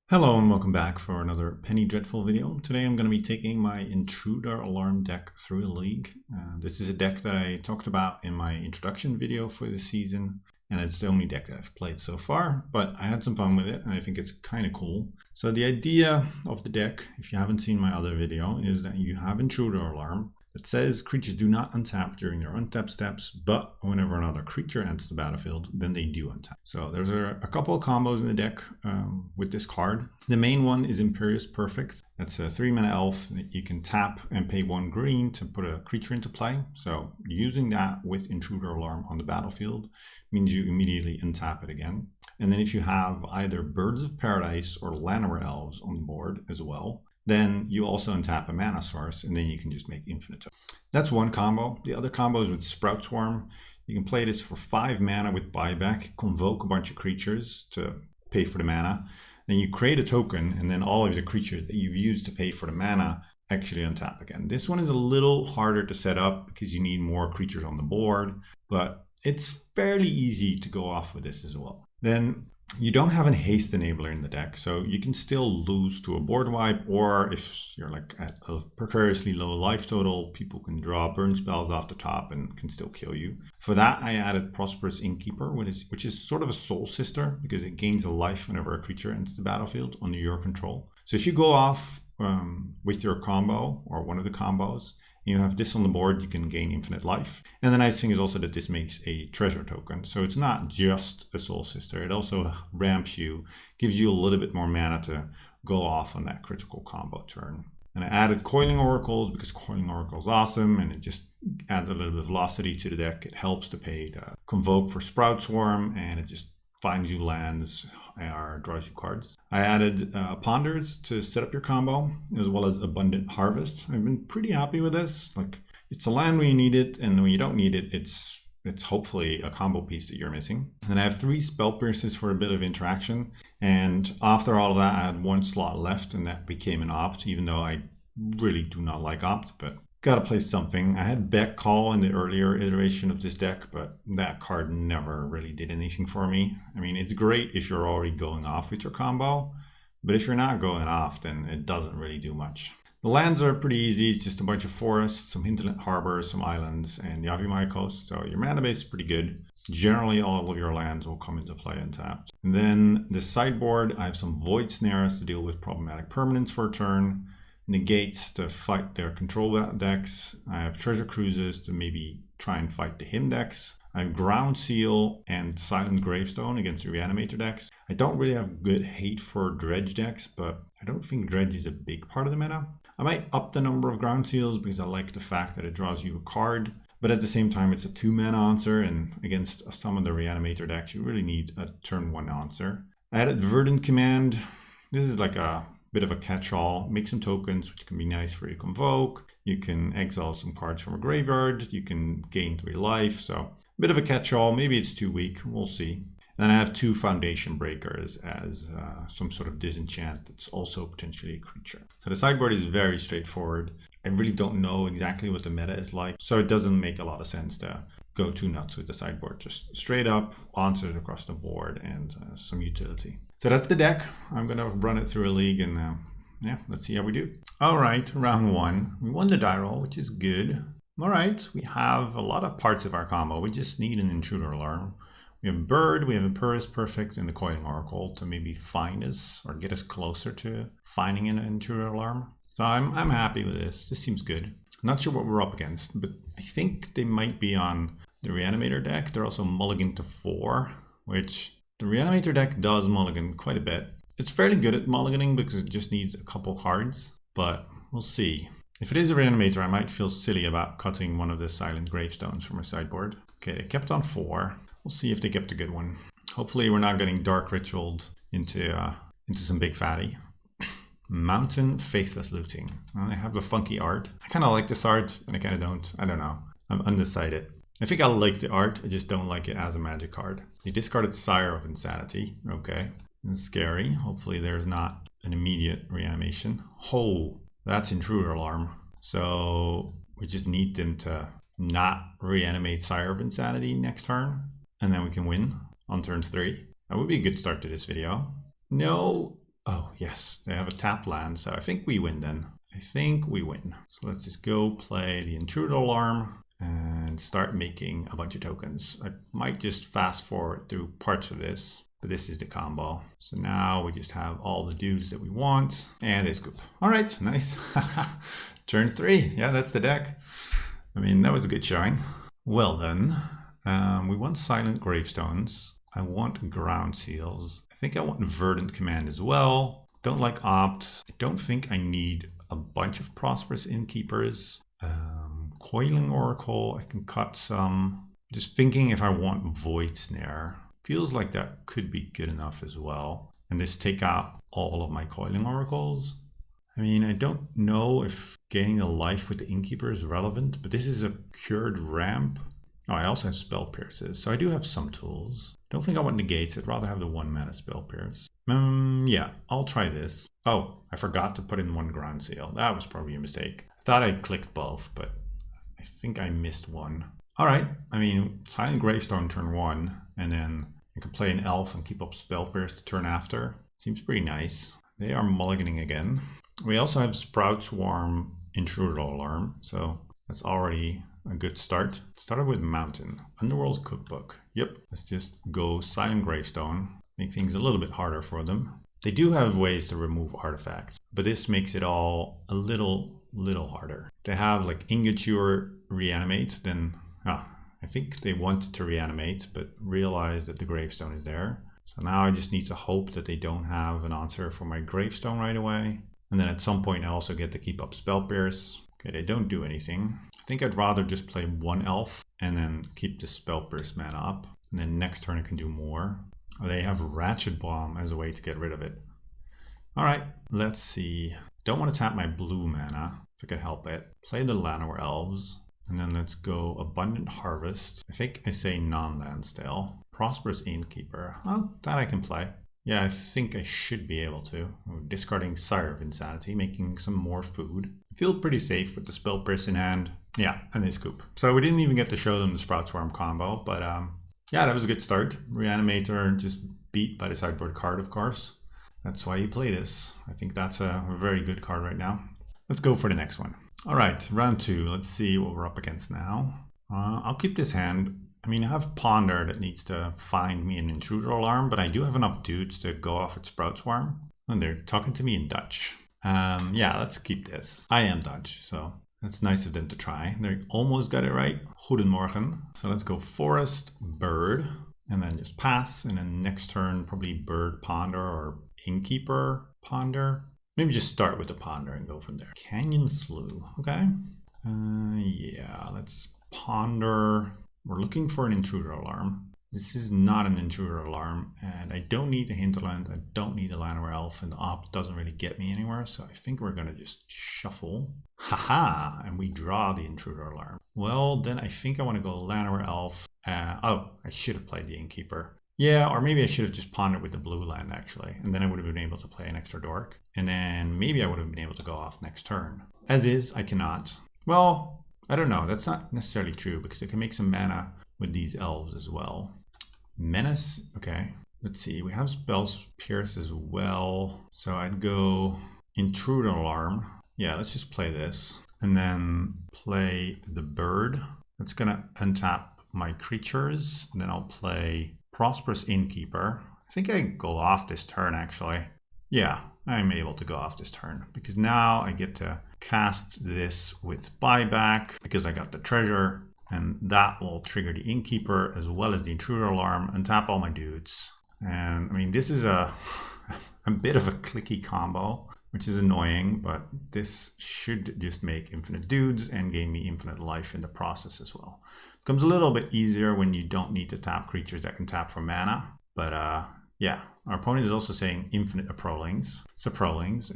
Hello and welcome back for another Penny Dreadful video. Today I'm going to be taking my Intruder Alarm deck through a league. This is a deck that I talked about in my introduction video for this season, and it's the only deck that I've played so far, but I had some fun with it and I think it's kind of cool. So the idea of the deck, if you haven't seen my other video, is that you have Intruder Alarm. It says creatures do not untap during their untap steps, but whenever another creature enters the battlefield, then they do untap. So there's a couple of combos in the deck with this card. The main one is Imperious Perfect. That's a 3-mana elf that you can tap and pay 1 green to put a creature into play. So using that with Intruder Alarm on the battlefield means you immediately untap it again. And then if you have either Birds of Paradise or Llanowar Elves on the board as well, then you also untap a mana source, and then you can just make infinite tokens. That's one combo. The other combo is with Sprout Swarm. You can play this for 5 mana with buyback, convoke a bunch of creatures to pay for the mana. Then you create a token, and then all of the creatures that you've used to pay for the mana actually untap again. This one is a little harder to set up because you need more creatures on the board, but it's fairly easy to go off with this as well. Then you don't have a haste enabler in the deck, so you can still lose to a board wipe, or if you're like at a precariously low life total, people can draw burn spells off the top and can still kill you. For that, I added Prosperous Innkeeper, which is sort of a soul sister because it gains a life whenever a creature enters the battlefield under your control. So if you go off with your combo or one of the combos, you have this on the board, you can gain infinite life. And the nice thing is also that this makes a treasure token. So it's not just a soul sister. It also ramps you, gives you a little bit more mana to go off on that critical combo turn. And I added Coiling Oracles because Coiling Oracle is awesome and it just adds a little bit of velocity to the deck. It helps to pay the Convoke for Sprout Swarm, and it just finds you lands or draws you cards. I added Ponders to set up your combo, as well as Abundant Harvest. I've been pretty happy with this. Like, it's a land when you need it, and when you don't need it, it's hopefully a combo piece that you're missing. And I have 3 Spell Pierces for a bit of interaction. And after all of that, I had 1 slot left, and that became an opt, even though I really do not like opt, but gotta play something. I had Beck Call in the earlier iteration of this deck, but that card never really did anything for me. I mean, it's great if you're already going off with your combo, but if you're not going off, then it doesn't really do much. The lands are pretty easy. It's just a bunch of forests, some hinterland harbors, some islands, and Yavimaya Coast. So your mana base is pretty good. Generally, all of your lands will come into play untapped. And then the sideboard, I have some Void Snares to deal with problematic permanents for a turn. Negates to fight their control decks. I have Treasure Cruises to maybe try and fight the him decks. I have Ground Seal and Silent Gravestone against the Reanimator decks. I don't really have good hate for Dredge decks, but I don't think Dredge is a big part of the meta. I might up the number of Ground Seals because I like the fact that it draws you a card, but at the same time it's a 2-mana answer, and against some of the Reanimator decks you really need a turn 1 answer. I added Verdant Command. This is like a bit of a catch-all. Make some tokens, which can be nice for your convoke. You can exile some cards from a graveyard. You can gain 3 life. So a bit of a catch-all. Maybe it's too weak. We'll see. Then I have 2 Foundation Breakers as some sort of disenchant that's also potentially a creature. So the sideboard is very straightforward. I really don't know exactly what the meta is like, so it doesn't make a lot of sense to go too nuts with the sideboard. Just straight up answers across the board and some utility. So that's the deck. I'm gonna run it through a league, and yeah, let's see how we do. All right, round 1. We won the die roll, which is good. All right, we have a lot of parts of our combo. We just need an Intruder Alarm. We have Bird, we have Imperious Perfect, and the Coiling Oracle to maybe find us or get us closer to finding an Intruder Alarm. So I'm happy with this. This seems good. Not sure what we're up against, but I think they might be on the Reanimator deck. They're also mulligan to 4, which the Reanimator deck does mulligan quite a bit. It's fairly good at mulliganing because it just needs a couple cards, but we'll see. If it is a Reanimator, I might feel silly about cutting one of the Silent Gravestones from my sideboard. Okay, they kept on 4. We'll see if they kept a good one. Hopefully we're not getting Dark Ritualed into some big fatty. Mountain Faithless Looting. Well, I have the funky art. I kind of like this art, and I kind of don't. I don't know. I'm undecided. I think I like the art, I just don't like it as a magic card. They discarded Sire of Insanity. Okay. That's scary. Hopefully there's not an immediate reanimation. Oh, that's Intruder Alarm. So we just need them to not reanimate Sire of Insanity next turn, and then we can win on turns 3. That would be a good start to this video. No, Oh, yes, they have a tap land, so I think we win then. I think we win. So let's just go play the Intruder Alarm and start making a bunch of tokens. I might just fast forward through parts of this, but this is the combo. So now we just have all the dudes that we want and they scoop. All right, nice. Turn 3. Yeah, that's the deck. I mean, that was a good showing. Well then, we want Silent Gravestones. I want Ground Seals. I think I want Verdant Command as well. Don't like Opt. I don't think I need a bunch of Prosperous Innkeepers. Coiling Oracle, I can cut some. Just thinking if I want Void Snare. Feels like that could be good enough as well. And just take out all of my Coiling Oracles. I mean, I don't know if gaining a life with the Innkeeper is relevant, but this is a cured ramp. Oh, I also have Spell Pierces, so I do have some tools. Don't think I want Negates, I'd rather have the 1 mana Spell Pierce. Yeah, I'll try this. Oh, I forgot to put in 1 Ground Seal. That was probably a mistake. I thought I clicked both, but I think I missed one. All right, I mean, Silent Gravestone turn 1, and then I can play an Elf and keep up Spell Pierce the turn after. Seems pretty nice. They are mulliganing again. We also have Sprout Swarm, Intruder Alarm, so that's already a good start. Started with Mountain, Underworld Cookbook. Yep, let's just go Silent Gravestone, make things a little bit harder for them. They do have ways to remove artifacts, but this makes it all a little harder. They have like Ingature Reanimate, then I think they wanted to reanimate, but realized that the Gravestone is there. So now I just need to hope that they don't have an answer for my Gravestone right away. And then at some point I also get to keep up Spell Pierce. Okay, they don't do anything. I think I'd rather just play 1 Elf and then keep the Spell Pierce mana up. And then next turn I can do more. They have Ratchet Bomb as a way to get rid of it. Alright, let's see. Don't want to tap my blue mana, if I can help it. Play the Llanowar Elves. And then let's go Abundant Harvest. I think I say non-land still. Prosperous Innkeeper. Well, that I can play. Yeah, I think I should be able to. Discarding Sire of Insanity, making some more food. I feel pretty safe with the Spell Pierce in hand. Yeah, and they scoop. So we didn't even get to show them the Sprout Swarm combo, but yeah, that was a good start. Reanimator just beat by the sideboard card, of course. That's why you play this. I think that's a very good card right now. Let's go for the next one. All right, round 2. Let's see what we're up against now. I'll keep this hand. I mean, I have Ponder that needs to find me an Intruder Alarm, but I do have enough dudes to go off with Sprout Swarm. And they're talking to me in Dutch. Yeah, let's keep this. I am Dutch, so that's nice of them to try. They almost got it right. Goedemorgen. So let's go Forest, Bird, and then just pass. And then next turn, probably Bird, Ponder, or Innkeeper, Ponder. Maybe just start with the Ponder and go from there. Canyon Slough, okay. Yeah, let's Ponder. We're looking for an Intruder Alarm. This is not an Intruder Alarm, and I don't need the Hinterland, I don't need the Llanowar Elf, and the Opt doesn't really get me anywhere, so I think we're gonna just shuffle. Haha, and we draw the Intruder Alarm. Well, then I think I wanna go Llanowar Elf. Oh, I should have played the Innkeeper. Yeah, or maybe I should have just pondered with the blue land, actually, and then I would have been able to play an extra dork, and then maybe I would have been able to go off next turn. As is, I cannot. Well, I don't know, that's not necessarily true, because I can make some mana with these elves as well. Menace, okay. Let's see, we have Spells Pierce as well. So I'd go Intruder Alarm. Yeah, let's just play this. And then play the Bird. That's gonna untap my creatures. And then I'll play Prosperous Innkeeper. I think I go off this turn, actually. Yeah, I'm able to go off this turn. Because now I get to cast this with buyback because I got the treasure. And that will trigger the Innkeeper as well as the Intruder Alarm and tap all my dudes. And I mean, this is a bit of a clicky combo, which is annoying, but this should just make infinite dudes and gain me infinite life in the process as well. Becomes a little bit easier when you don't need to tap creatures that can tap for mana. But yeah, our opponent is also saying infinite Prolings,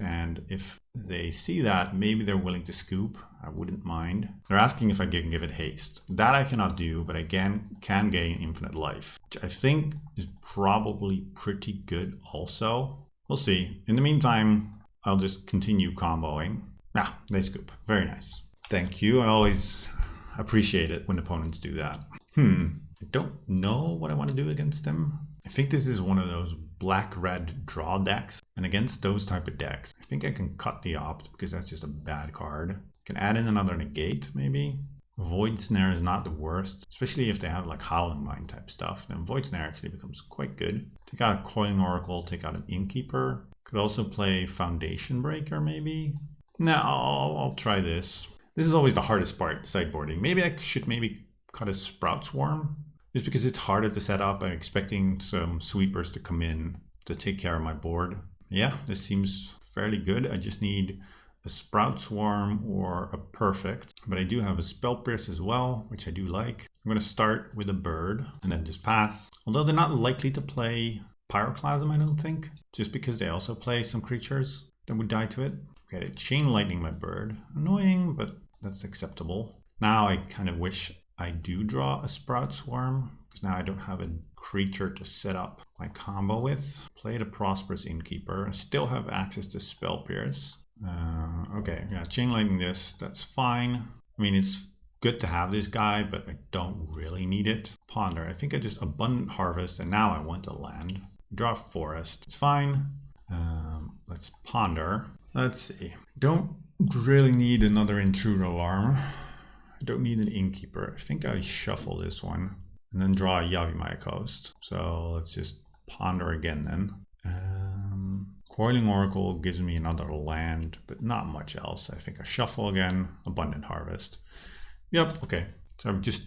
and if they see that, maybe they're willing to scoop. I wouldn't mind. They're asking if I can give it haste. That I cannot do, but again, can gain infinite life, which I think is probably pretty good also. We'll see. In the meantime, I'll just continue comboing. Ah, they scoop. Very nice. Thank you. I always appreciate it when opponents do that. I don't know what I want to do against them. I think this is one of those black-red draw decks. And against those type of decks, I think I can cut the Opt because that's just a bad card. Can add in another negate, maybe. Void Snare is not the worst, especially if they have like Howling Mine type stuff. Then Void Snare actually becomes quite good. Take out a Coiling Oracle, take out an Innkeeper. Could also play Foundation Breaker, maybe. No, I'll try this. This is always the hardest part, sideboarding. Maybe I should cut a Sprout Swarm. Just because it's harder to set up. I'm expecting some sweepers to come in to take care of my board. Yeah, this seems fairly good. I just need a Sprout Swarm or a Perfect. But I do have a Spell Pierce as well, which I do like. I'm going to start with a bird and then just pass. Although they're not likely to play Pyroclasm, I don't think. Just because they also play some creatures that would die to it. Okay, Chain Lightning my bird. Annoying, but that's acceptable. Now I kind of wish I do draw a Sprout Swarm, because now I don't have a creature to set up my combo with. Play the Prosperous Innkeeper. I still have access to Spell Pierce. Okay, yeah, Chain Lightning this, that's fine. I mean, it's good to have this guy, but I don't really need it. Ponder, I think I just Abundant Harvest, and now I want a land. Draw a Forest, it's fine. Let's Ponder. Let's see, don't really need another Intruder Alarm. I don't need an Innkeeper. I think I shuffle this one and then draw a Yavimaya Coast. So let's just Ponder again then. Coiling Oracle gives me another land, but not much else. I think I shuffle again, Abundant Harvest. Yep, okay. So I've just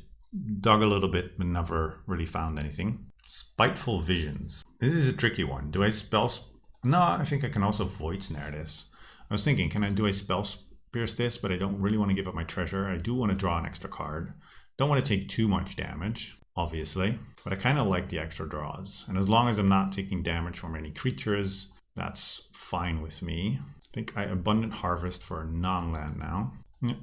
dug a little bit, but never really found anything. Spiteful Visions. This is a tricky one. Do I spell... No, I think I can also Void Snare this. I was thinking, do I Spell Pierce this, but I don't really want to give up my treasure. I do want to draw an extra card. Don't want to take too much damage, obviously, but I kind of like the extra draws. And as long as I'm not taking damage from any creatures, that's fine with me. I think I Abundant Harvest for a non-land now.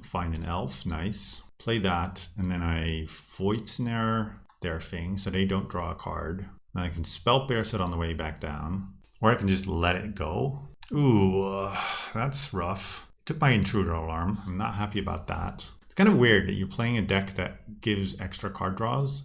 Find an Elf, nice. Play that, and then I Void Snare their thing, so they don't draw a card. Then I can Spell Pierce it on the way back down, or I can just let it go. Ooh, that's rough. Took my Intruder Alarm. I'm not happy about that. It's kind of weird that you're playing a deck that gives extra card draws,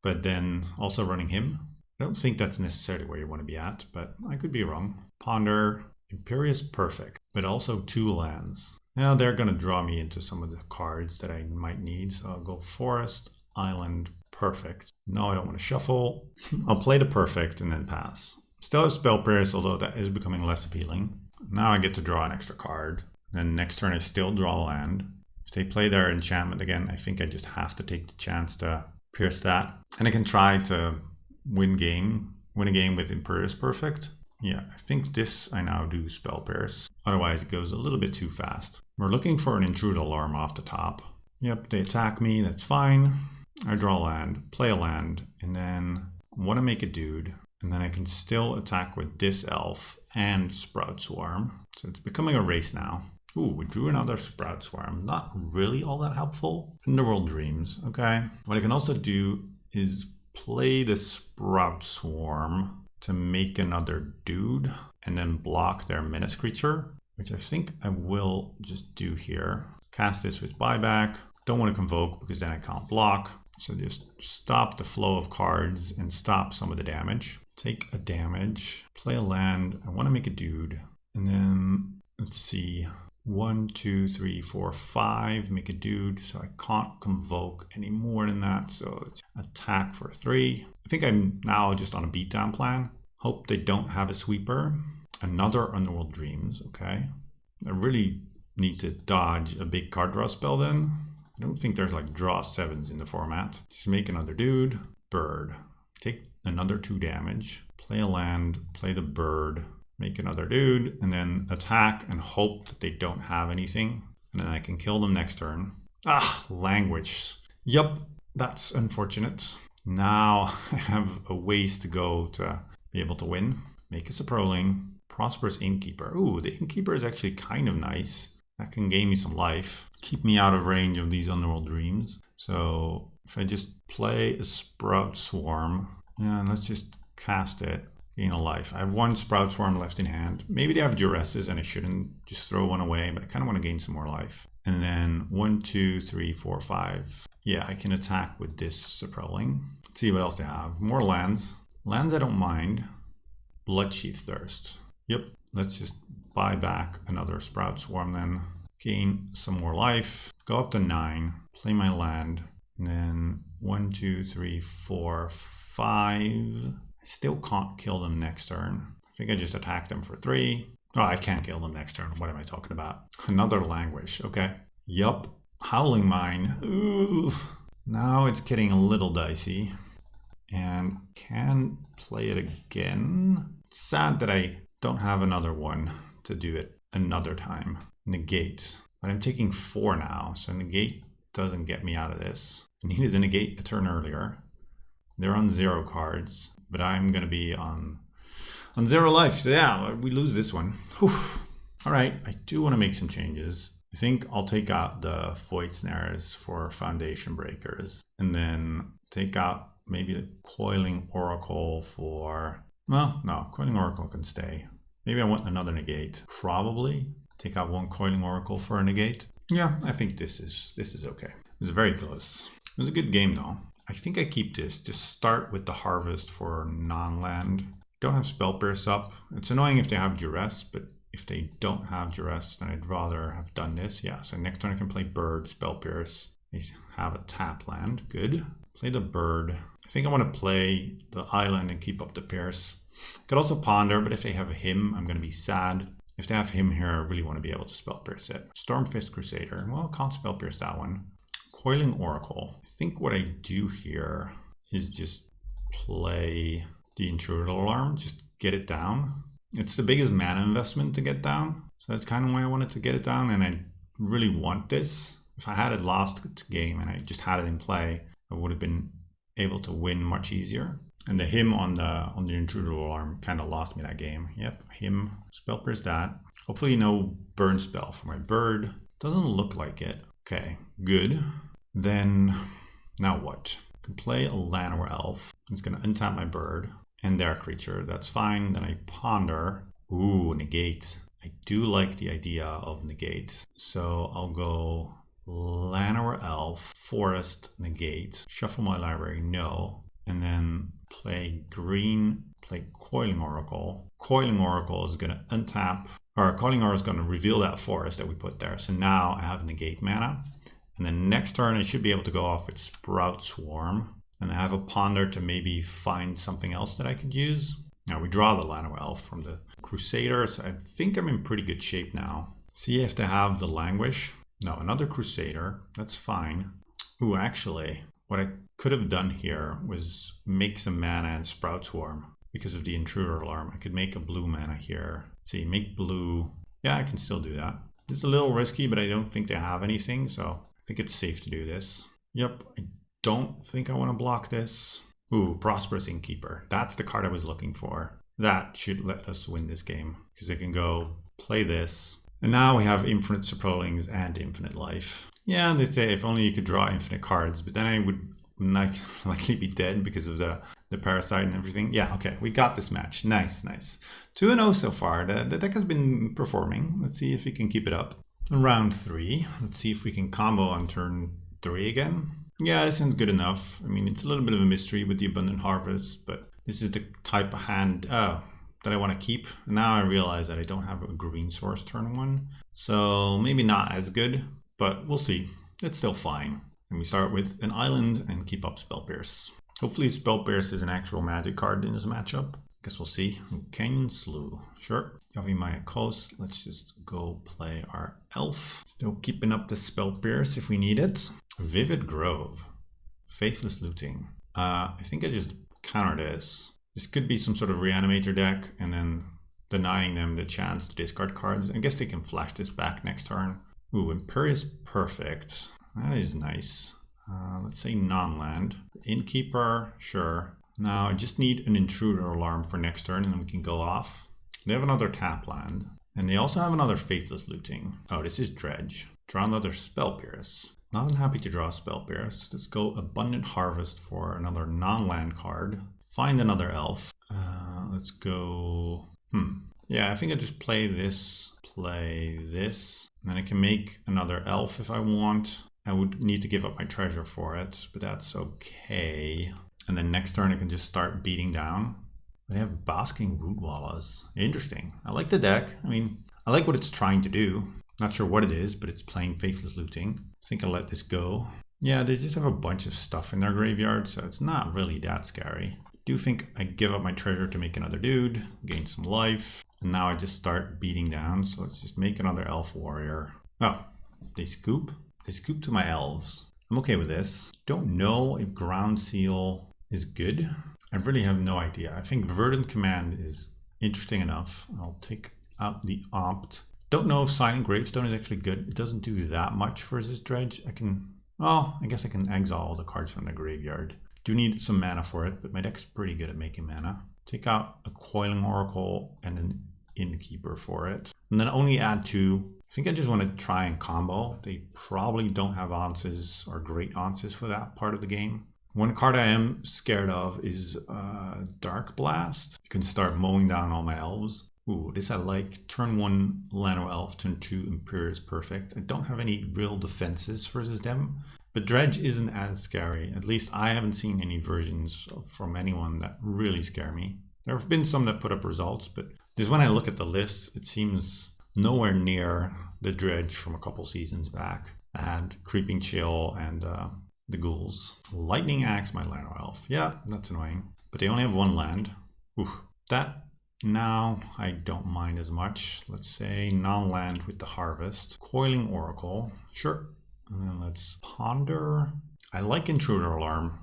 but then also running him. I don't think that's necessarily where you want to be at, but I could be wrong. Ponder, Imperious Perfect, but also 2 lands. Now they're going to draw me into some of the cards that I might need, so I'll go Forest, Island, Perfect. No, I don't want to shuffle. I'll play the Perfect and then pass. Still have Spell Pierce, although that is becoming less appealing. Now I get to draw an extra card. Then next turn I still draw a land. If they play their enchantment again, I think I just have to take the chance to pierce that. And I can try to win a game with Imperious Perfect. Yeah, I think this I now do Spell Pierce. Otherwise it goes a little bit too fast. We're looking for an Intruder Alarm off the top. Yep, they attack me, that's fine. I draw a land, play a land, and then I want to make a dude. And then I can still attack with this Elf and Sprout Swarm. So it's becoming a race now. Ooh, we drew another Sprout Swarm. Not really all that helpful. Underworld Dreams, okay. What I can also do is play the Sprout Swarm to make another dude and then block their menace creature, which I think I will just do here. Cast this with buyback. Don't want to convoke because then I can't block. So just stop the flow of cards and stop some of the damage. Take a damage, play a land. I want to make a dude. And then let's see. 1, 2, 3, 4, 5. Make a dude. So I can't convoke any more than that. So it's attack for 3. I think I'm now just on a beatdown plan. Hope they don't have a sweeper. Another Underworld Dreams. Okay. I really need to dodge a big card draw spell then. I don't think there's like draw 7s in the format. Just make another dude. Bird. Take another 2 damage. Play a land. Play the bird. Make another dude. And then attack and hope that they don't have anything. And then I can kill them next turn. Ah, language. Yup, that's unfortunate. Now I have a ways to go to be able to win. Make us a proling. Prosperous Innkeeper. Ooh, the Innkeeper is actually kind of nice. That can gain me some life. Keep me out of range of these Underworld Dreams. So if I just play a Sprout Swarm, and let's just cast it, gain a life. I have 1 Sprout Swarm left in hand. Maybe they have Duresses and I shouldn't just throw 1 away, but I kind of want to gain some more life. And then 1, 2, 3, 4, 5. Yeah, I can attack with this Suprolling. Let's see what else they have. More lands. Lands I don't mind. Bloodsheath Thirst. Yep, let's just buy back another Sprout Swarm then. Gain some more life. Go up to 9. Play my land. And then 1, 2, 3, 4, 5. I still can't kill them next turn. I think I just attacked them for 3. Oh, I can't kill them next turn. What am I talking about? Another Languish. Okay. Yup. Howling Mine. Ooh. Now it's getting a little dicey. And can play it again. It's sad that I don't have another one to do it another time. Negate. But I'm taking 4 now. So negate doesn't get me out of this. I needed to negate a turn earlier. They're on 0 cards. But I'm going to be on 0 life. So yeah, we lose this one. Whew. All right, I do want to make some changes. I think I'll take out the Void Snares for Foundation Breakers. And then take out maybe the Coiling Oracle for... Well, no, Coiling Oracle can stay. Maybe I want another negate. Probably take out 1 Coiling Oracle for a negate. Yeah, I think this is okay. It was very close. It was a good game though. I think I keep this. Just start with the Harvest for non-land. Don't have Spell Pierce up. It's annoying if they have Duress, but if they don't have Duress, then I'd rather have done this. Yeah, so next turn I can play Bird, Spell Pierce. They have a tap land. Good. Play the Bird. I think I want to play the Island and keep up the Pierce. Could also Ponder, but if they have him, I'm going to be sad. If they have him here, I really want to be able to Spell Pierce it. Stormfist Crusader. Well, can't Spell Pierce that one. Coiling Oracle. I think what I do here is just play the Intruder Alarm, just get it down. It's the biggest mana investment to get down. So that's kind of why I wanted to get it down, and I really want this. If I had it last game and I just had it in play, I would have been able to win much easier. And the him on the Intruder Alarm kind of lost me that game. Yep, him. Spell Pierce that. Hopefully no burn spell for my bird. Doesn't look like it. Okay, good. Then, now what? I can play a land or elf. It's going to untap my bird and their creature. That's fine. Then I ponder. Ooh, negate. I do like the idea of negate. So I'll go land or elf, forest, negate. Shuffle my library, no. And then play green, play Coiling Oracle. Coiling Oracle is going to untap, or Coiling Oracle is going to reveal that forest that we put there. So now I have negate mana. And then next turn I should be able to go off with Sprout Swarm. And I have a Ponder to maybe find something else that I could use. Now we draw the Land or Elf from the Crusader, so I think I'm in pretty good shape now. See if they have the Languish. No, another Crusader, that's fine. Ooh, actually, what I could have done here was make some mana and Sprout Swarm because of the Intruder Alarm. I could make a blue mana here. Let's see, make blue. Yeah, I can still do that. It's a little risky, but I don't think they have anything, so I think it's safe to do this. Yep, I don't think I want to block this. Ooh, Prosperous Innkeeper. That's the card I was looking for. That should let us win this game because I can go play this. And now we have Infinite Surplings and Infinite Life. Yeah, they say if only you could draw infinite cards, but then I would likely be dead because of the Parasite and everything. Yeah, okay, we got this match. Nice, nice. 2-0 so far. The deck has been performing. Let's see if we can keep it up. Round 3. Let's see if we can combo on turn 3 again. Yeah, this sounds good enough. I mean, it's a little bit of a mystery with the Abundant Harvest, but this is the type of hand that I want to keep. Now I realize that I don't have a green source turn 1, so maybe not as good, but we'll see. It's still fine. And we start with an island and keep up Spell Pierce. Hopefully Spell Pierce is an actual magic card in this matchup. Guess we'll see. Canyon Slough. Sure. Yavimaya Coast. Let's just go play our elf. Still keeping up the Spell Pierce if we need it. Vivid Grove. Faithless Looting. I think I just counter this. This could be some sort of Reanimator deck and then denying them the chance to discard cards. I guess they can flash this back next turn. Ooh, Imperious Perfect. That is nice. Let's say non-land. Innkeeper, sure. Now I just need an Intruder Alarm for next turn and then we can go off. They have another tap land. And they also have another Faithless Looting. Oh, this is Dredge. Draw another Spell Pierce. Not happy to draw Spell Pierce. Let's go Abundant Harvest for another non-land card. Find another elf. Let's go... Yeah, I think I just play this, and then I can make another elf if I want. I would need to give up my treasure for it, but that's okay. And then next turn I can just start beating down. They have Basking Rootwallas. Interesting. I like the deck. I mean, I like what it's trying to do. Not sure what it is, but it's playing Faithless Looting. I think I'll let this go. Yeah, they just have a bunch of stuff in their graveyard, so it's not really that scary. I do think I give up my treasure to make another dude, gain some life, and now I just start beating down. So let's just make another elf warrior. Oh, they scoop? They scoop to my elves. I'm okay with this. Don't know if Ground Seal is good. I really have no idea. I think Verdant Command is interesting enough. I'll take out the Opt. Don't know if Silent Gravestone is actually good. It doesn't do that much versus Dredge. I guess I can exile all the cards from the graveyard. Do need some mana for it, but my deck's pretty good at making mana. Take out a Coiling Oracle and an Innkeeper for it. And then only add 2. I think I just want to try and combo. They probably don't have answers or great answers for that part of the game. One card I am scared of is Dark Blast. You can start mowing down all my elves. Ooh, this I like. Turn 1 Lano Elf, turn 2 Imperious Perfect. I don't have any real defenses versus them, but Dredge isn't as scary. At least I haven't seen any versions from anyone that really scare me. There have been some that put up results, but just when I look at the list, it seems nowhere near the Dredge from a couple seasons back. I had Creeping Chill and the Ghouls. Lightning Axe my Lano Elf. Yeah, that's annoying. But they only have 1 land. Ooh, that now I don't mind as much. Let's say non-land with the Harvest. Coiling Oracle. Sure. And then let's Ponder. I like Intruder Alarm.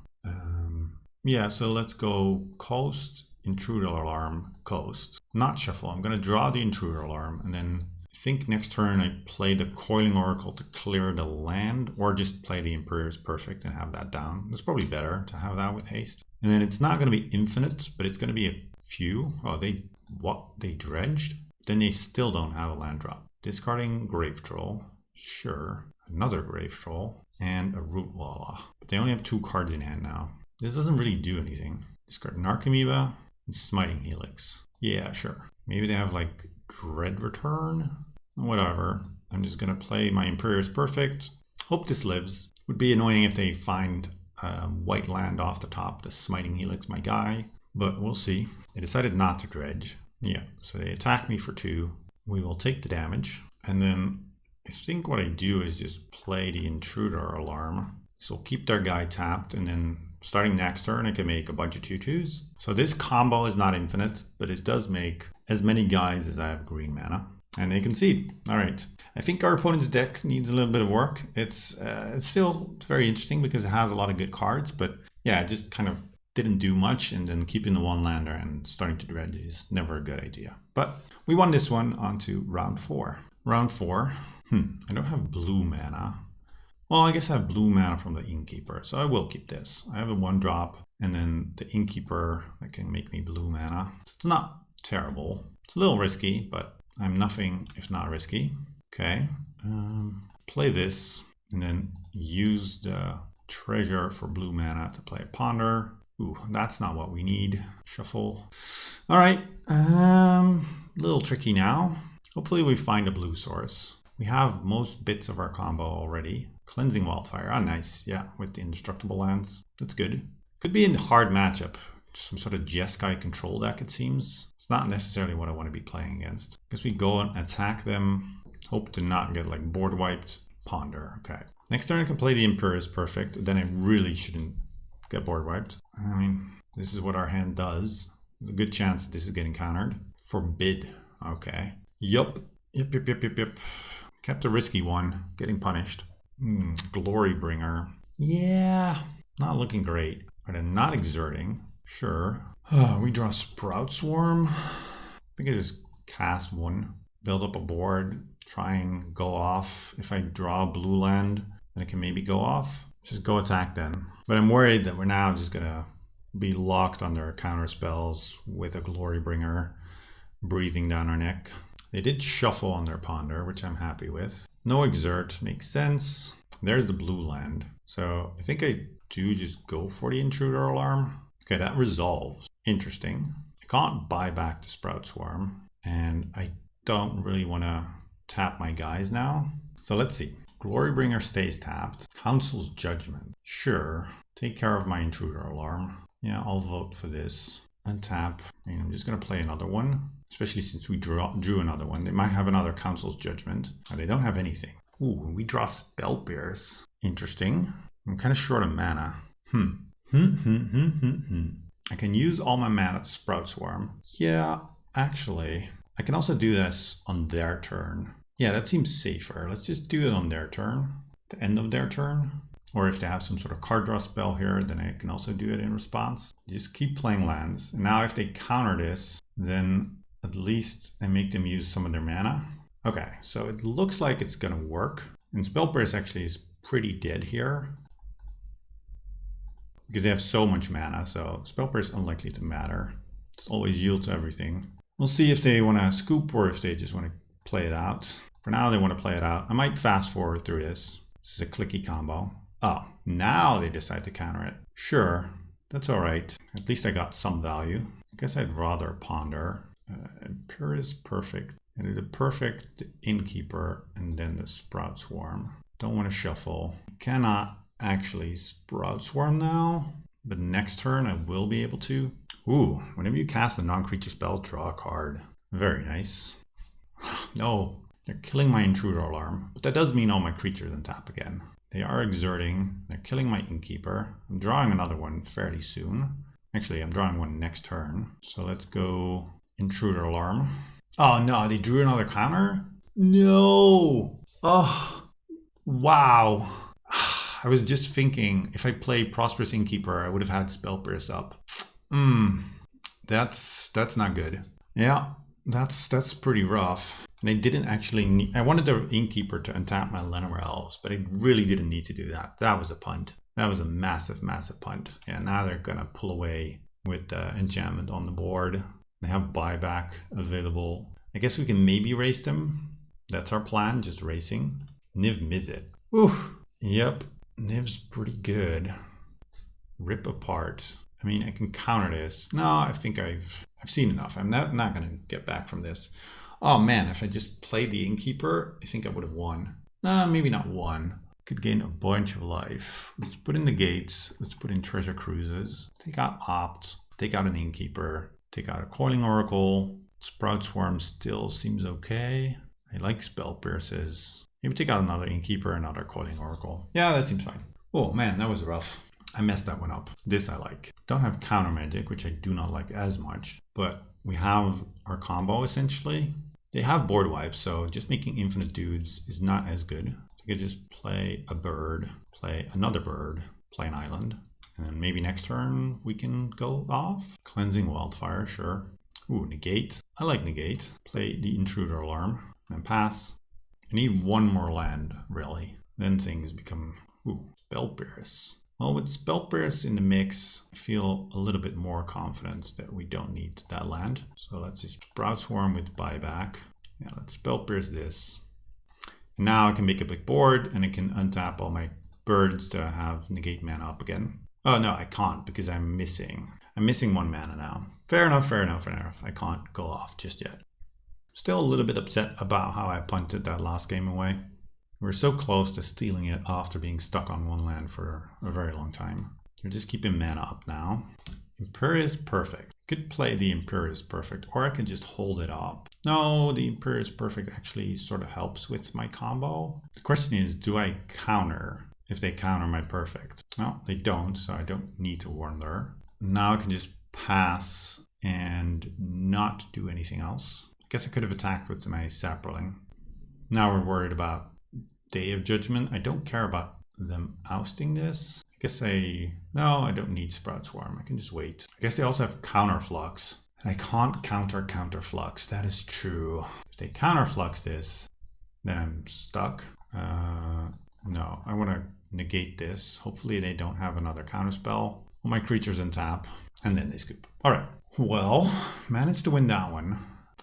Yeah, so let's go Coast, Intruder Alarm, Coast. Not Shuffle. I'm going to draw the Intruder Alarm, and then I think next turn I play the Coiling Oracle to clear the land, or just play the Imperious Perfect and have that down. It's probably better to have that with haste. And then it's not going to be infinite, but it's going to be a few. Oh, they dredged? Then they still don't have a land drop. Discarding Grave Troll. Sure. Another Grave Troll. And a Rootwalla. But they only have 2 cards in hand now. This doesn't really do anything. Discard Narcomoeba and Smiting Helix. Yeah, sure. Maybe they have like Dread Return? Whatever. I'm just going to play my Imperious Perfect. Hope this lives. Would be annoying if they find white land off the top. The Smiting Helix, my guy. But we'll see. They decided not to dredge. Yeah, so they attack me for 2. We will take the damage. And then I think what I do is just play the Intruder Alarm. So keep their guy tapped, and then starting next turn I can make a bunch of 2/2s. So this combo is not infinite, but it does make as many guys as I have green mana. And they concede. Alright. I think our opponent's deck needs a little bit of work. It's still very interesting because it has a lot of good cards, but yeah, it just kind of didn't do much, and then keeping the 1 lander and starting to dredge is never a good idea. But we won this one on to round 4. Round 4. I don't have blue mana. Well, I guess I have blue mana from the Innkeeper, so I will keep this. I have a 1-drop, and then the Innkeeper that can make me blue mana. So it's not terrible. It's a little risky, but I'm nothing if not risky. Okay, play this, and then use the treasure for blue mana to play a Ponder. Ooh, that's not what we need. Shuffle. All right, a little tricky now. Hopefully we find a blue source. We have most bits of our combo already. Cleansing Wildfire. Ah, nice. Yeah, with the indestructible lands. That's good. Could be a hard matchup. Some sort of Jeskai control deck, it seems. It's not necessarily what I want to be playing against. Because we go and attack them. Hope to not get like board wiped. Ponder. Okay. Next turn I can play the Imperious Perfect. Then I really shouldn't get board wiped. I mean, this is what our hand does. There's a good chance that this is getting countered. Forbid. Okay. Yup. Yep. Kept a risky one. Getting punished. Glory Bringer. Yeah. Not looking great. But I'm not exerting. Sure. We draw Sprout Swarm. I think I just cast 1. Build up a board. Try and go off. If I draw a blue land, then I can maybe go off. Just go attack then. But I'm worried that we're now just going to be locked under counter spells with a Glory Bringer breathing down our neck. They did shuffle on their Ponder, which I'm happy with. No exert makes sense. There's the blue land. So I think I do just go for the Intruder Alarm. Okay, that resolves. Interesting. I can't buy back the Sprout Swarm. And I don't really want to tap my guys now. So let's see. Glorybringer stays tapped. Council's Judgment. Sure. Take care of my Intruder Alarm. Yeah, I'll vote for this. untap. And I'm just going to play another one, especially since we drew another one. They might have another Council's Judgment. Oh, they don't have anything. Ooh, we draw Spell Pierce. Interesting. I'm kind of short on mana. I can use all my mana to Sprout Swarm. Yeah, actually, I can also do this on their turn. Yeah, that seems safer. Let's just do it on their turn, the end of their turn. Or if they have some sort of card draw spell here, then I can also do it in response. Just keep playing lands. And now if they counter this, then at least I make them use some of their mana. Okay, so it looks like it's gonna work. And Spell Pierce actually is pretty dead here, because they have so much mana, so Spell Pierce is unlikely to matter. It's always yield to everything. We'll see if they want to scoop or if they just want to play it out. For now, they want to play it out. I might fast forward through this. This is a clicky combo. Oh, now they decide to counter it. Sure, that's all right. At least I got some value. I guess I'd rather ponder. Imperious Perfect. I did a perfect Innkeeper and then the Sprout Swarm. Don't want to shuffle. Cannot actually Sprout Swarm now, but next turn I will be able to. Ooh, whenever you cast a non-creature spell, draw a card. Very nice. No, they're killing my Intruder Alarm, but that does mean all my creatures untap again. They are exerting, they're killing my Innkeeper. I'm drawing another one fairly soon. Actually, I'm drawing one next turn. So let's go Intruder Alarm. Oh no, they drew another counter? No! Oh, wow. I was just thinking, if I played Prosperous Innkeeper, I would have had Spell Pierce up. That's not good. Yeah, that's pretty rough. And I didn't actually need, I wanted the Innkeeper to untap my Llanowar Elves, but I really didn't need to do that. That was a punt. That was a massive, massive punt. Yeah, now they're gonna pull away with enchantment on the board. They have buyback available. I guess we can maybe race them. That's our plan, just racing. Niv Mizzet. Ooh, yep. Niv's pretty good. Rip Apart. I mean, I can counter this. No, I think I've seen enough. I'm not going to get back from this. Oh man, if I just played the Innkeeper, I think I would have won. Maybe not won. Could gain a bunch of life. Let's put in the gates. Let's put in Treasure Cruises. Take out Opt. Take out an Innkeeper. Take out a Coiling Oracle. Sprout Swarm still seems okay. I like Spell Pierces. Maybe take out another Innkeeper, another Coiling Oracle. Yeah, that seems fine. Oh man, that was rough. I messed that one up. This I like. Don't have counter magic, which I do not like as much, but we have our combo essentially. They have board wipes, so just making infinite dudes is not as good. So I could just play a bird, play another bird, play an island, and then maybe next turn we can go off. Cleansing Wildfire, sure. Ooh, negate. I like negate. Play the Intruder Alarm and pass. I need one more land, really. Then things become, Spell Pierce. Well, with Spell Pierce in the mix, I feel a little bit more confident that we don't need that land. So let's just Sprout Swarm with buyback. Yeah, let's Spell Pierce this. And now I can make a big board and I can untap all my birds to have negate mana up again. Oh no, I can't because I'm missing one mana now. Fair enough. I can't go off just yet. Still a little bit upset about how I punted that last game away. We're so close to stealing it after being stuck on one land for a very long time. We're just keeping mana up now. Imperious Perfect. I could play the Imperious Perfect, or I could just hold it up. No, the Imperious Perfect actually sort of helps with my combo. The question is, do I counter if they counter my Perfect? No, they don't, so I don't need to Wonder. Now I can just pass and not do anything else. I guess I could have attacked with my Saproling. Now we're worried about Day of Judgment. I don't care about them ousting this. I guess no, I don't need Sprout Swarm. I can just wait. I guess they also have Counterflux. I can't Counterflux. That is true. If they Counterflux this, then I'm stuck. No, I want to negate this. Hopefully they don't have another counterspell. All my creatures untap, and then they scoop. All right. Well, managed to win that one.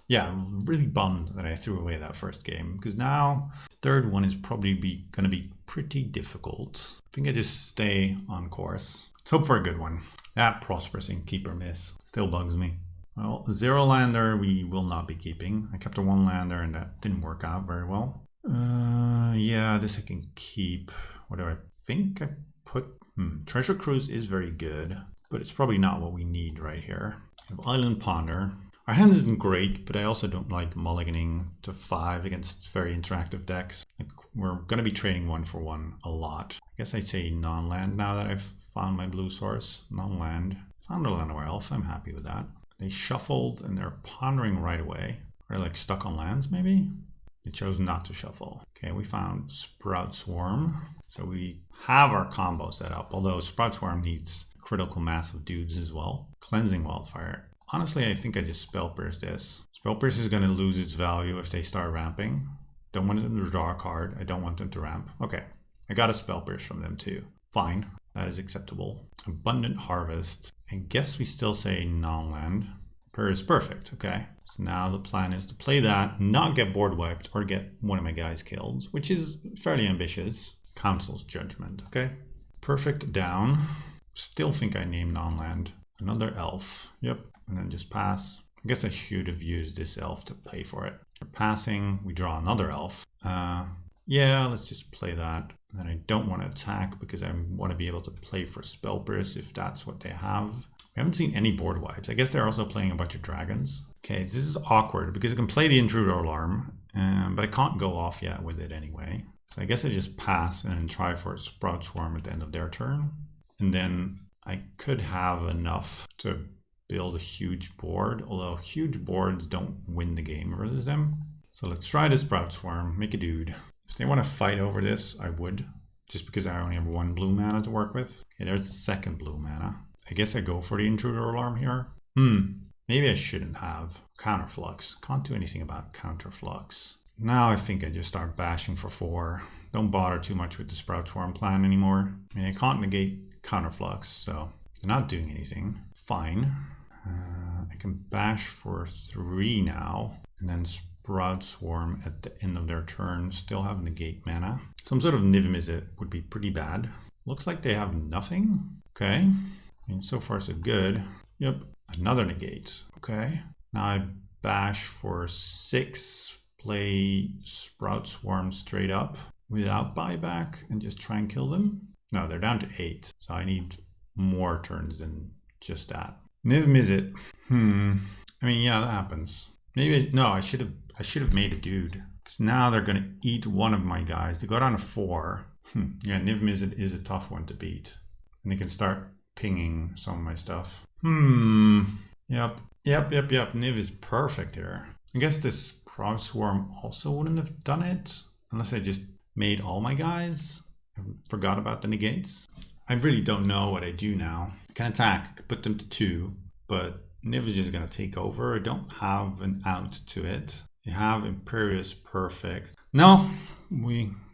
Yeah, I'm really bummed that I threw away that first game, because now the third one is probably going to be pretty difficult. I think I just stay on course. Let's hope for a good one. That Prosperous Innkeeper miss still bugs me. Well, 0-lander we will not be keeping. I kept a 1-lander and that didn't work out very well. Yeah, this I can keep. What do I think I put? Treasure Cruise is very good, but it's probably not what we need right here. We have Island Ponder. Our hand isn't great, but I also don't like mulliganing to 5 against very interactive decks. Like, we're going to be trading 1 for 1 a lot. I guess I'd say non-land now that I've found my blue source. Non-land. Found a Llanowar Elf. I'm happy with that. They shuffled and they're pondering right away. Are they like stuck on lands maybe? They chose not to shuffle. Okay, we found Sprout Swarm. So we have our combo set up, although Sprout Swarm needs critical mass of dudes as well. Cleansing Wildfire. Honestly, I think I just Spell Pierce this. Spell Pierce is going to lose its value if they start ramping. Don't want them to draw a card. I don't want them to ramp. Okay, I got a Spell Pierce from them too. Fine, that is acceptable. Abundant Harvest. I guess we still say non-land. Per is perfect, okay. So now the plan is to play that, not get board wiped or get one of my guys killed, which is fairly ambitious. Council's Judgment, okay. Perfect down. Still think I named non-land. Another elf, yep, and then just pass. I guess I should have used this elf to pay for it. For passing, we draw another elf. Yeah, let's just play that. And then I don't want to attack because I want to be able to play for Spell Pierce if that's what they have. We haven't seen any board wipes. I guess they're also playing a bunch of dragons. Okay, this is awkward because I can play the Intruder Alarm, but I can't go off yet with it anyway. So I guess I just pass and then try for a Sprout Swarm at the end of their turn. And then I could have enough to build a huge board, although huge boards don't win the game versus them. So let's try the Sprout Swarm, make a dude. If they want to fight over this, I would, just because I only have 1 blue mana to work with. Okay, there's the second blue mana. I guess I go for the Intruder Alarm here. Maybe I shouldn't have. Counterflux. Can't do anything about Counterflux. Now I think I just start bashing for 4. Don't bother too much with the Sprout Swarm plan anymore. I mean, I can't negate Counterflux, so they're not doing anything. Fine. I can bash for 3 now, and then Sprout Swarm at the end of their turn. Still have negate mana. Some sort of Niv Mizzet would be pretty bad. Looks like they have nothing. Okay. I mean, so far so good. Yep. Another negate. Okay. Now I bash for 6. Play Sprout Swarm straight up without buyback and just try and kill them. No, they're down to 8. So I need more turns than just that. Niv Mizzet. I mean, yeah, that happens. Maybe, no, I should have made a dude. Because now they're going to eat one of my guys. They go down to 4. Yeah, Niv Mizzet is a tough one to beat. And they can start pinging some of my stuff. Yep. Niv is perfect here. I guess this Sprout Swarm also wouldn't have done it. Unless I just made all my guys. I forgot about the negates. I really don't know what I do now. I can attack, I can put them to 2. But Niv is just going to take over. I don't have an out to it. You have Imperious perfect. No,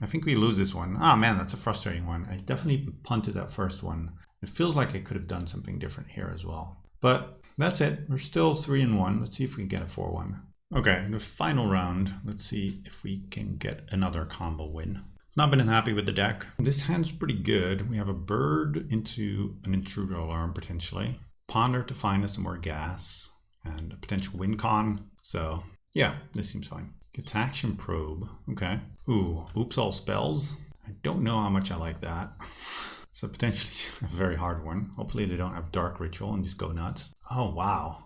I think we lose this one. Ah, man, that's a frustrating one. I definitely punted that first one. It feels like I could have done something different here as well. But that's it. We're still 3-1. Let's see if we can get a 4-1. Okay, the final round. Let's see if we can get another combo win. Not been happy with the deck. This hand's pretty good. We have a bird into an Intruder Alarm potentially. Ponder to find us some more gas. And a potential win con. So, yeah, this seems fine. Action Probe. Okay. Ooh, oops all spells. I don't know how much I like that. It's a potentially a very hard one. Hopefully they don't have Dark Ritual and just go nuts. Oh, wow.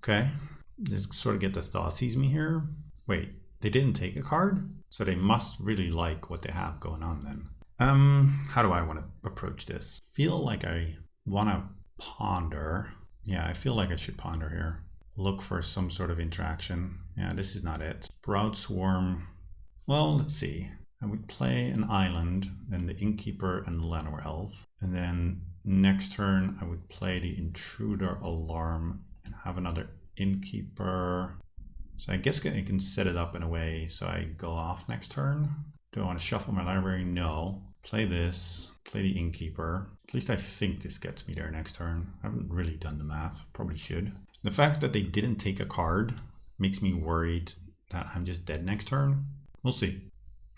Okay. Just sort of get the Thoughtseize me here. Wait, they didn't take a card? So they must really like what they have going on then. How do I want to approach this? Feel like I want to ponder. Yeah, I feel like I should ponder here. Look for some sort of interaction. Yeah, this is not it. Sprout Swarm. Well, let's see. I would play an island, then the Innkeeper and the Llanowar Elf. And then next turn, I would play the Intruder Alarm and have another Innkeeper. So I guess I can set it up in a way so I go off next turn. Do I want to shuffle my library? No. Play this. Play the Innkeeper. At least I think this gets me there next turn. I haven't really done the math. Probably should. The fact that they didn't take a card makes me worried that I'm just dead next turn. We'll see.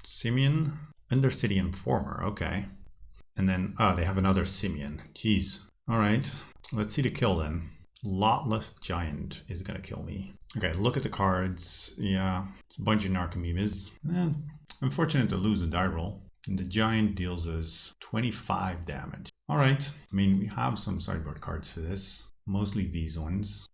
Simian, Undercity Informer, okay. And then, they have another Simian. Jeez. All right, let's see the kill then. Lotless Giant is gonna kill me. Okay, look at the cards. Yeah, it's a bunch of Narcomoebas. Unfortunate to lose the die roll. And the Giant deals us 25 damage. All right, I mean, we have some sideboard cards for this. Mostly these ones.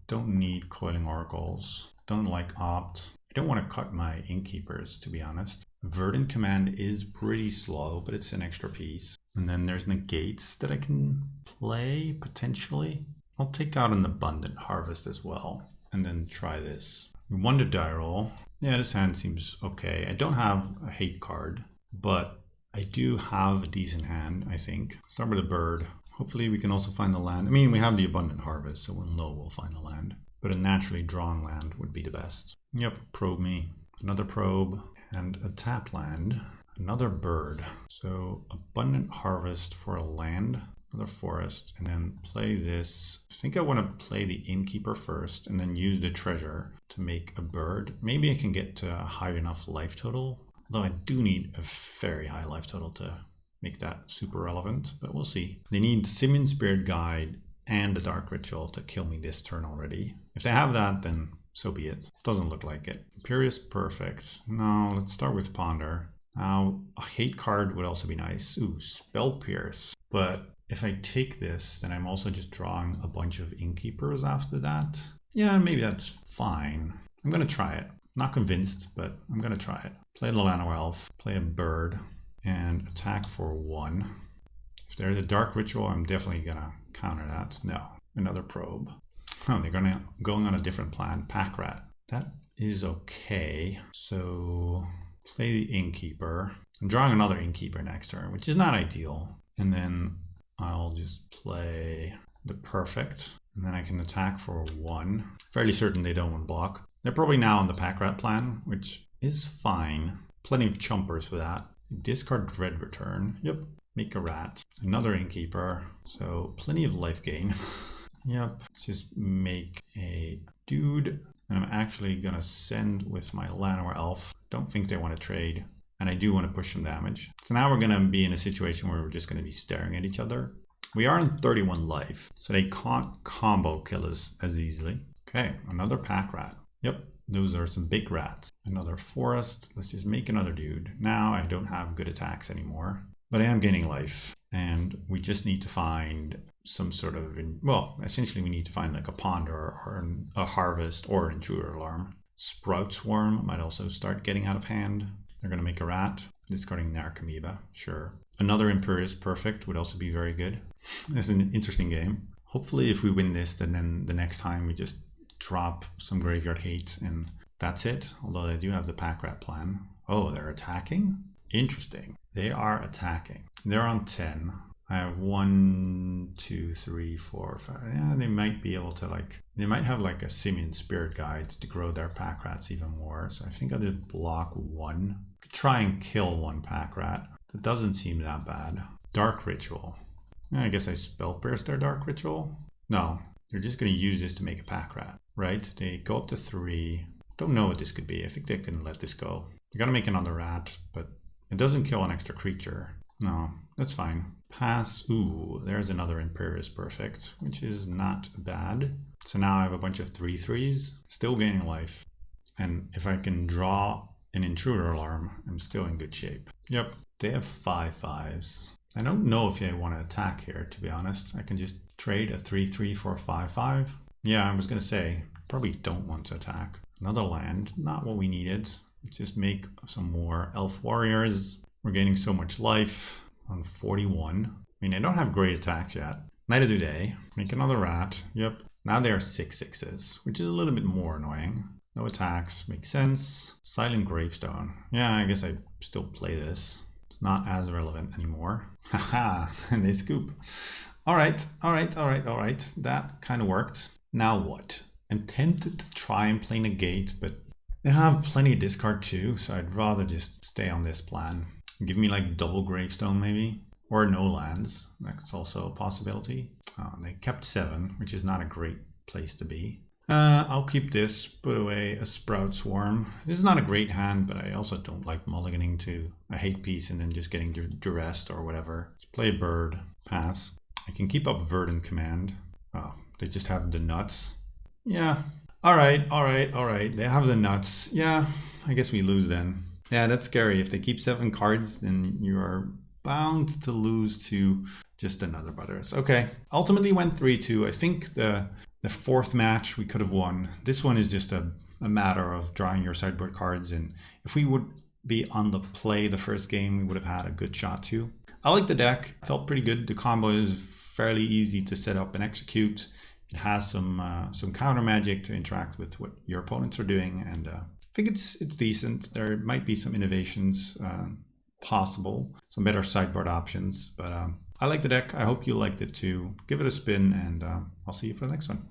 Don't need Coiling Oracles. Don't like Opt. I don't want to cut my Innkeepers, to be honest. Verdant Command is pretty slow, but it's an extra piece. And then there's Negates that I can play, potentially. I'll take out an Abundant Harvest as well, and then try this. One to die roll. Yeah, this hand seems okay. I don't have a hate card, but I do have a decent hand, I think. Start with a bird. Hopefully we can also find the land. I mean, we have the Abundant Harvest, so we'll know we'll find the land. But a naturally drawn land would be the best. Yep, probe me. Another probe and a tapped land. Another bird. So Abundant Harvest for a land. Another forest, and then play this. I think I want to play the Innkeeper first and then use the treasure to make a bird. Maybe I can get to a high enough life total, though I do need a very high life total to make that super relevant, but we'll see. They need Simian Spirit Guide and a Dark Ritual to kill me this turn already. If they have that, then so be it. Doesn't look like it. Imperious Perfect. No, let's start with Ponder. Now, a hate card would also be nice. Ooh, Spell Pierce. But if I take this, then I'm also just drawing a bunch of Innkeepers after that. Yeah, maybe that's fine. I'm going to try it. Not convinced, but I'm going to try it. Play the Llanowar Elf, play a bird, and attack for 1. If there's a Dark Ritual, I'm definitely going to counter that. No, another probe. Oh, they're going on a different plan. Pack Rat. That is okay. So play the Innkeeper. I'm drawing another Innkeeper next turn, which is not ideal. And then I'll just play the Perfect, and then I can attack for 1. Fairly certain they don't want block. They're probably now on the Pack Rat plan, which is fine. Plenty of chumpers for that. Discard Dread Return. Yep. Make a rat. Another Innkeeper. So plenty of life gain. Yep. Let's just make a dude. And I'm actually going to send with my Llanowar Elf. Don't think they want to trade. And I do want to push some damage. So now we're going to be in a situation where we're just going to be staring at each other. We are in 31 life, so they can't combo kill us as easily. Okay, another Pack Rat. Yep, those are some big rats. Another forest. Let's just make another dude. Now I don't have good attacks anymore, but I am gaining life. And we just need to find some sort of, well, essentially we need to find like a Ponder or a Harvest or an Intruder Alarm. Sprout Swarm might also start getting out of hand. They're going to make a rat, discarding Narcomoeba, sure. Another Imperious Perfect would also be very good. It's an interesting game. Hopefully if we win this, then the next time we just drop some Graveyard Hate and that's it. Although they do have the Pack Rat plan. Oh, they're attacking? Interesting. They are attacking. They're on 10. I have 1, 2, 3, 4, 5. Yeah, they might be able to they might have like a Simian Spirit Guide to grow their Pack Rats even more. So I think I'll just block 1. Could try and kill 1 Pack Rat. That doesn't seem that bad. Dark Ritual. Yeah, I guess I Spell Pierce their Dark Ritual. No, they're just going to use this to make a Pack Rat, right? They go up to 3. Don't know what this could be. I think they can let this go. They're going to make another rat, but it doesn't kill an extra creature. No, that's fine. Pass. Ooh, there's another Imperious Perfect, which is not bad. So now I have a bunch of 3/3s, still gaining life. And if I can draw an Intruder Alarm, I'm still in good shape. Yep, they have 5/5s. I don't know if I want to attack here, to be honest. I can just trade a 3/3 for a 5/5. Yeah, I was going to say, probably don't want to attack. Another land, not what we needed. Let's just make some more Elf Warriors. We're gaining so much life on 41. I mean, I don't have great attacks yet. Neither do they. Make another rat. Yep. Now they are 6/6s, which is a little bit more annoying. No attacks. Makes sense. Silent Gravestone. Yeah, I guess I still play this. It's not as relevant anymore. Haha, and they scoop. All right. That kind of worked. Now what? I'm tempted to try and play Negate, but they have plenty of discard too, so I'd rather just stay on this plan. Give me like double Gravestone maybe, or no lands. That's also a possibility. Oh, they kept 7, which is not a great place to be. I'll keep this, put away a Sprout Swarm. This is not a great hand, but I also don't like mulliganing to a hate piece and then just getting duressed or whatever. Let's play a bird, pass. I can keep up Verdant Command. Oh, they just have the nuts. Yeah. All right. They have the nuts. Yeah, I guess we lose then. Yeah, that's scary. If they keep 7 cards, then you are bound to lose to just another Brothers. Okay, ultimately went 3-2. I think the fourth match we could have won. This one is just a matter of drawing your sideboard cards, and if we would be on the play the first game, we would have had a good shot too. I like the deck. Felt pretty good. The combo is fairly easy to set up and execute. It has some counter magic to interact with what your opponents are doing, and I think it's decent. There might be some innovations possible, some better sideboard options, but I like the deck. I hope you liked it too. Give it a spin, and I'll see you for the next one.